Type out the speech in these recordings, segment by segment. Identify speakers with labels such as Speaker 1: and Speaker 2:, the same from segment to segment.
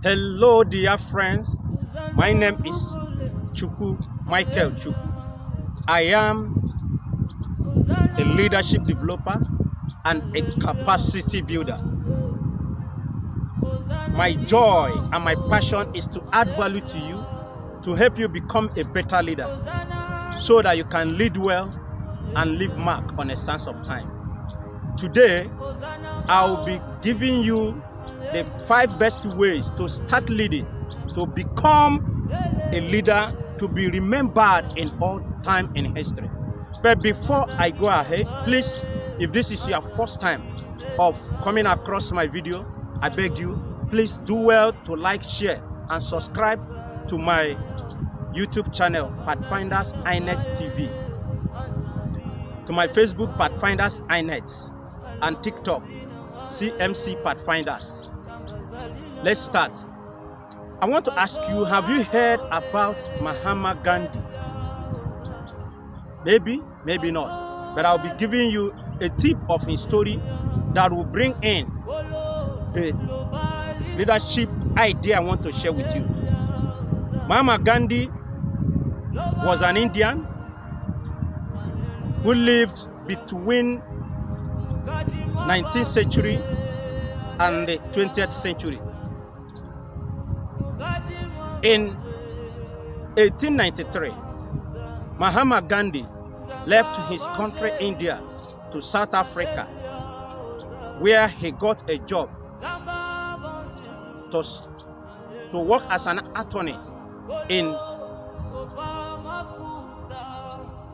Speaker 1: Hello, dear friends. My name is Chukwu Michael Chukwu. I am a leadership developer and a capacity builder. My joy and my passion is to add value to you, to help you become a better leader, so that you can lead well and leave mark on a sense of time. Today, I'll be giving you the 5 best ways to start leading, to become a leader, to be remembered in all time in history. But before I go ahead, please, if this is your first time of coming across my video, I beg you, please do well to like, share, and subscribe to my YouTube channel, Pathfinders iNet TV, to my Facebook, Pathfinders iNet, and TikTok, CMC Pathfinders. Let's start. I want to ask you, have you heard about Mahatma Gandhi? Maybe, maybe not. But I'll be giving you a tip of his story that will bring in the leadership idea I want to share with you. Mahatma Gandhi was an Indian who lived between 19th century and the 20th century. In 1893, Mahatma Gandhi left his country, India, to South Africa, where he got a job to work as an attorney in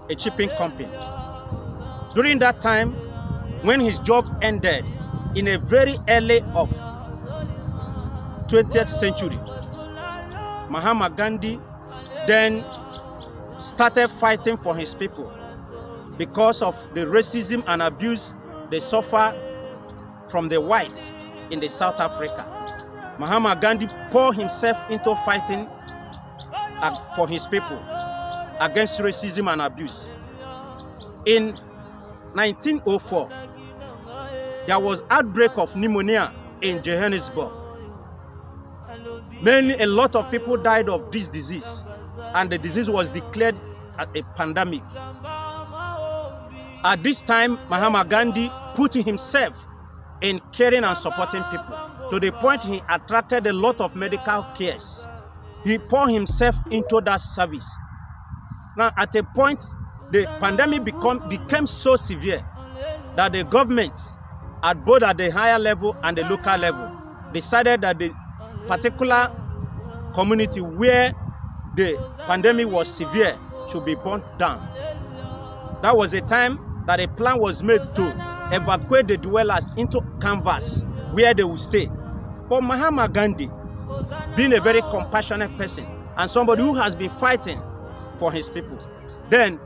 Speaker 1: a shipping company. During that time, when his job ended in a very early of 20th century, Mahatma Gandhi then started fighting for his people because of the racism and abuse they suffer from the whites in the South Africa. Mahatma Gandhi poured himself into fighting for his people against racism and abuse. In 1904, there was outbreak of pneumonia in Johannesburg. A lot of people died of this disease, and the disease was declared as a pandemic. At this time, Mahatma Gandhi put himself in caring and supporting people, to the point he attracted a lot of medical cares. He poured himself into that service. Now, at a point, the pandemic became so severe that the government, at both at the higher level and the local level, decided that the particular community where the pandemic was severe should be burnt down. That was a time that a plan was made to evacuate the dwellers into canvas where they would stay. But Mahatma Gandhi, being a very compassionate person and somebody who has been fighting for his people, then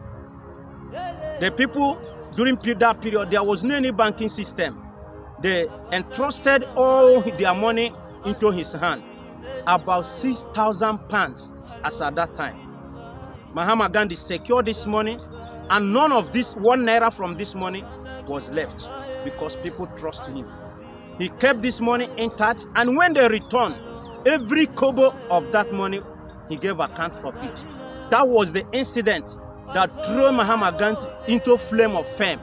Speaker 1: the people during that period, there was no any banking system. They entrusted all their money into his hand, about 6,000 pounds as at that time. Mahatma Gandhi secured this money, and none of this 1 naira from this money was left because people trust him. He kept this money intact, and when they returned, every kobo of that money, he gave account of it. That was the incident that threw Mahatma Gandhi into flame of fame,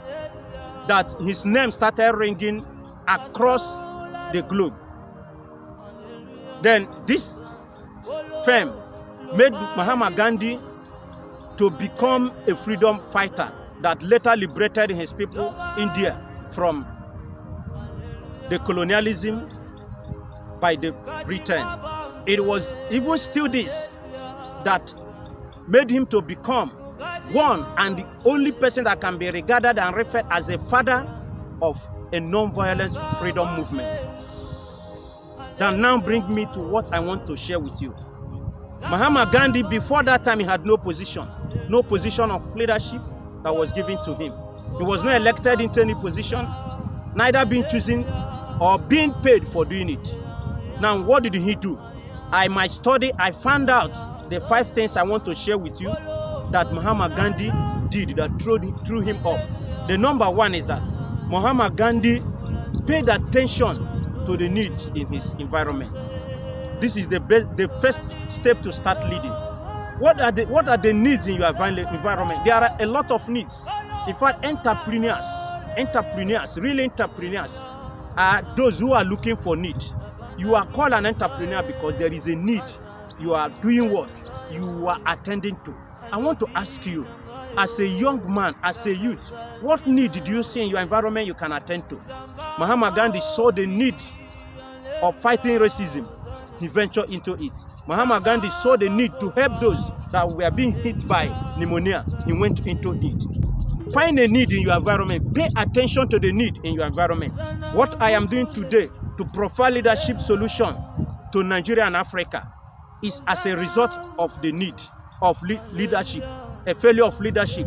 Speaker 1: that his name started ringing across the globe. Then this fame made Mahatma Gandhi to become a freedom fighter that later liberated his people, India, from the colonialism by the Britain. It was even still this that made him to become one and the only person that can be regarded and referred as a father of a non-violent freedom movement. That now brings me to what I want to share with you. Mahatma Gandhi, before that time, he had no position of leadership that was given to him. He was not elected into any position, neither being chosen or being paid for doing it. Now, what did he do? I found out the 5 things I want to share with you that Mahatma Gandhi did that threw him up. The number 1 is that Mahatma Gandhi paid attention to the needs in his environment. this is the first step to start leading. What are the needs in your environment? There are a lot of needs. In fact, entrepreneurs, real entrepreneurs are those who are looking for need. You are called an entrepreneur because there is a need. You are doing what you are attending to. I want to ask you, as a young man, as a youth, what need do you see in your environment you can attend to? Mahatma Gandhi saw the need of fighting racism. He ventured into it. Mahatma Gandhi saw the need to help those that were being hit by pneumonia. He went into it. Find a need in your environment. Pay attention to the need in your environment. What I am doing today to provide leadership solution to Nigeria and Africa is as a result of the need of leadership, a failure of leadership.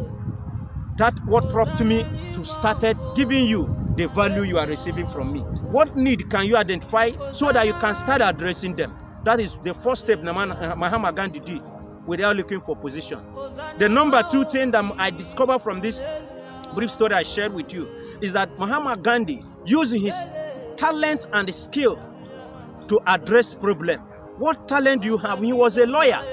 Speaker 1: That's what prompted me to started giving you the value you are receiving from me. What need can you identify so that you can start addressing them? That is the first step Mahatma Gandhi did without looking for position. The number 2 thing that I discovered from this brief story I shared with you is that Mahatma Gandhi used his talent and skill to address problem. What talent do you have? He was a lawyer.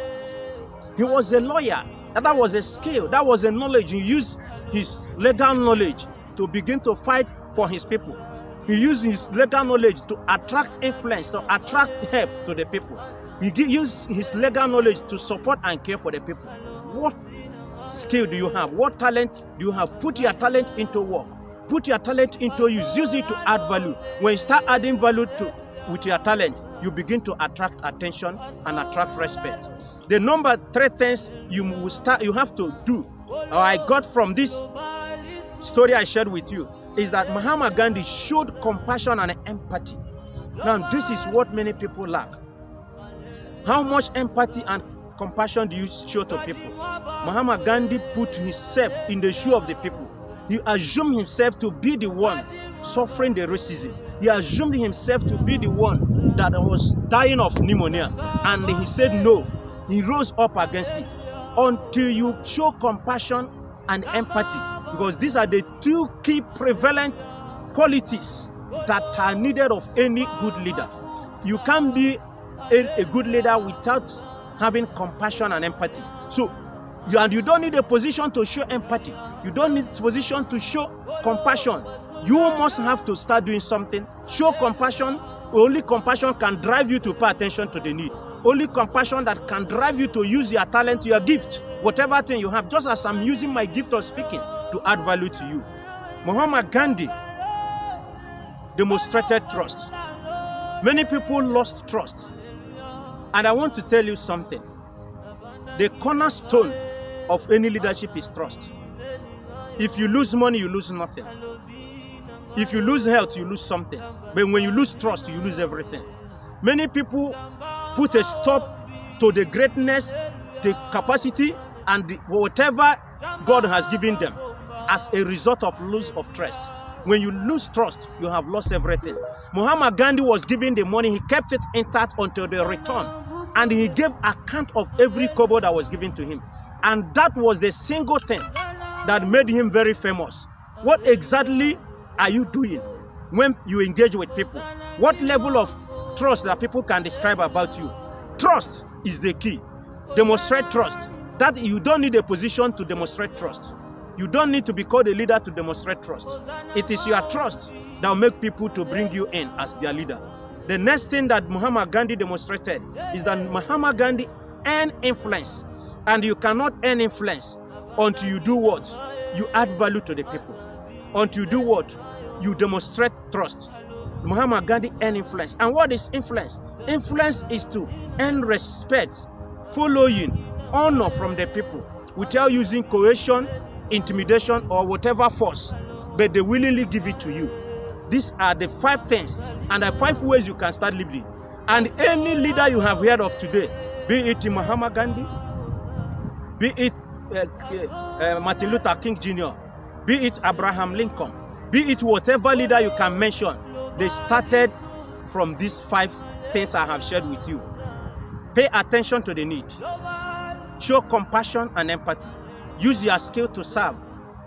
Speaker 1: He was a lawyer. That was a skill. That was a knowledge. He used his legal knowledge to begin to fight for his people. He used his legal knowledge to attract influence, to attract help to the people. He used his legal knowledge to support and care for the people. What skill do you have? What talent do you have? Put your talent into work. Put your talent into use. Use it to add value. When you start adding value with your talent, you begin to attract attention and attract respect. The number 3 things you have to do, or I got from this story I shared with you, is that Mahatma Gandhi showed compassion and empathy. Now, this is what many people lack. How much empathy and compassion do you show to people? Mahatma Gandhi put himself in the shoe of the people. He assumed himself to be the one suffering the racism. He assumed himself to be the one that was dying of pneumonia. And he said no. He rose up against it. Until you show compassion and empathy, because these are the 2 key prevalent qualities that are needed of any good leader. You can't be a good leader without having compassion and empathy. So, you don't need a position to show empathy. You don't need a position to show compassion. You must have to start doing something. Show compassion. Only compassion can drive you to pay attention to the need. Only compassion that can drive you to use your talent, your gift, whatever thing you have, just as I'm using my gift of speaking to add value to you. Mahatma Gandhi demonstrated trust. Many people lost trust. And I want to tell you something. The cornerstone of any leadership is trust. If you lose money, you lose nothing. If you lose health, you lose something. But when you lose trust, you lose everything. Many people put a stop to the greatness, the capacity, and whatever God has given them as a result of loss of trust. When you lose trust, you have lost everything. Mahatma Gandhi was given the money. He kept it intact until the return. And he gave account of every kobo that was given to him. And that was the single thing that made him very famous. What exactly are you doing when you engage with people? What level of trust that people can describe about you? Trust is the key. Demonstrate trust. That you don't need a position to demonstrate trust. You don't need to be called a leader to demonstrate trust. It is your trust that will make people to bring you in as their leader. The next thing that Mahatma Gandhi demonstrated is that Mahatma Gandhi earned influence. And you cannot earn influence until you do what? You add value to the people. Until you do what? You demonstrate trust. Mahatma Gandhi earned influence. And what is influence? Influence is to earn respect, following, honor from the people without using coercion, intimidation, or whatever force, but they willingly give it to you. These are the 5 things and the 5 ways you can start living. And any leader you have heard of today, be it Mahatma Gandhi, be it Martin Luther King Jr., be it Abraham Lincoln, be it whatever leader you can mention, they started from these 5 things I have shared with you. Pay attention to the need. Show compassion and empathy. Use your skill to serve.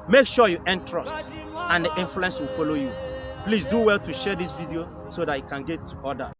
Speaker 1: Make sure you earn trust, and the influence will follow you. Please do well to share this video so that it can get to others.